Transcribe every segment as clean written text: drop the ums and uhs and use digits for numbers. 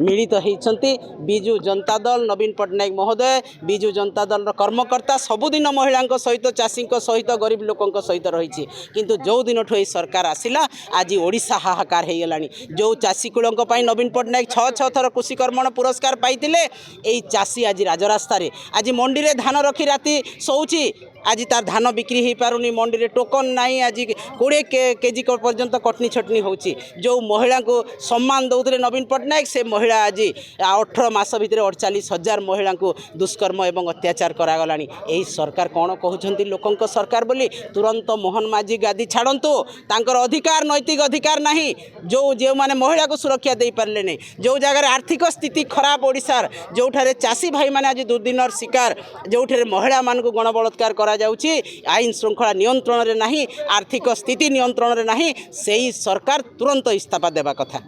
मिलित होती विजु जनता दल नवीन पट्टनायक महोदय विजु जनता दल कर्मकर्ता सबुदिन महिला सहित चाषी सहित गरीब लोकों सहित रही किंतु जो दिन ठू सरकार आसला आज ओडिशा हाहाकार हो गला जो चाषी कूलों नवीन पट्टनायक छः थर कृषि कर्मण पुरस्कार पाई यही चाषी आज राजरास्तार आज मंडी में धान रखी राति शोची आज तार धान बिक्री हो पारुनी मंडी में टोकन नाई आज 20 केजी पर्यंत कटनी छटनी होची जो महिला को सम्मान दौले नवीन पट्टनायक से महिला आज 18 मास भितर 48,000 महिला को दुष्कर्म एवं अत्याचार करागला यही सरकार कौन कहते लोकों सरकार बोली तुरंत मोहन माझी गादी छाड़तु तांकर अधिकार नैतिक अधिकार नहीं जो जो माने महिला को सुरक्षा दे पारे नहीं जो जगह आर्थिक स्थिति खराब ओडिशार जो चाषी भाई माने आज दुर्दिनर शिकार जो महिला मान को गणबलात्कार करा जाउची आईन श्रृंखला नियंत्रण रे नहीं आर्थिक स्थिति नियंत्रण रे नहीं सेही सरकार तुरंत इस्तीफा देवा कथा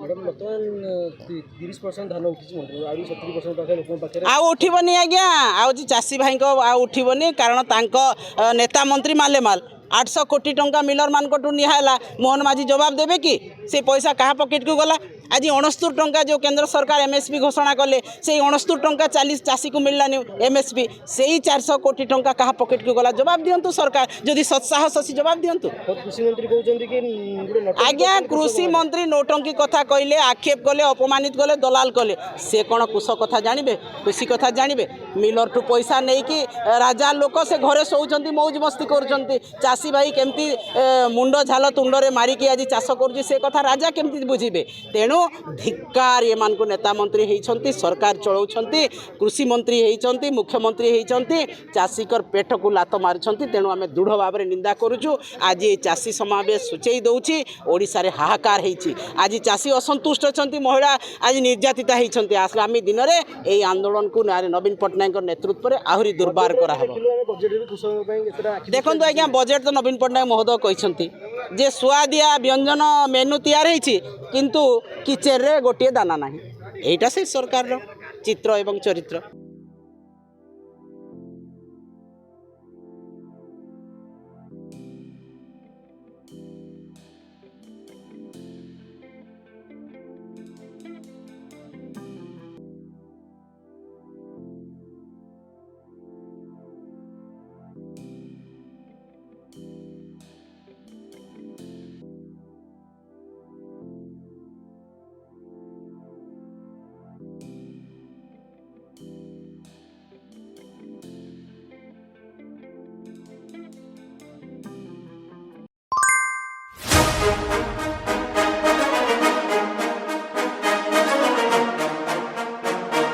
आ उठिबनी आज्ञा आ चाषी भाई को आ उठिबनी कारण तांको नेता मंत्री मालेमाल 800 कोटी टंका मिलर मान को निहाला मोहन माझी जवाब देवे कि से पैसा कहा पॉकेट को गला आज 69 टंका जो केंद्र सरकार एमएसपी घोषणा कले से 69 टंका 40 चाषी को मिललानी एमएसपी से ही 400 कोटी टंका कहा पॉकेट को गला जवाब दिंतु सरकार जदि सत्साहस अच्छी जवाब दिंतु कृषि मंत्री कहते कि आज्ञा कृषि मंत्री नौटंकी कथा कहले आक्षेप कले अपमानित कले दलाल कले से कौन कुश कथा जानवे कृषि कथा जानवे मिलर ठू पैसा नहीं कि राजा लोक से घरे शोचती मौज मस्ती कर चाषी भाई केमती मुंड झाल तुंडे मारिकी आज चाष कर कथा राजा केमती बुझे तेणु धिक्कार ये मान को नेता मंत्री होती सरकार चलाउछंती कृषि मंत्री होती मुख्यमंत्री होती चाषीकर पेट को लात मारी तेणु आम दृढ़ भाव में निंदा करुचु आज ये चाषी समावेश सूचई दौची ओडिशा रे हाहाकार होती आज चाषी असंतुष्ट अच्छा महिला आज निर्यातिता होती आगामी दिन में यही आंदोलन को नवीन पट्टनायक नेतृत्व में आहरी दुर्बार करा देखो आज्ञा बजेट तो नवीन पट्टनायक महोदय कहते जे सुआदिया व्यंजन मेनू तैयार होती किंतु किचेन रे गोटे दाना ना यहीटा से सरकार चित्र एवं चरित्र।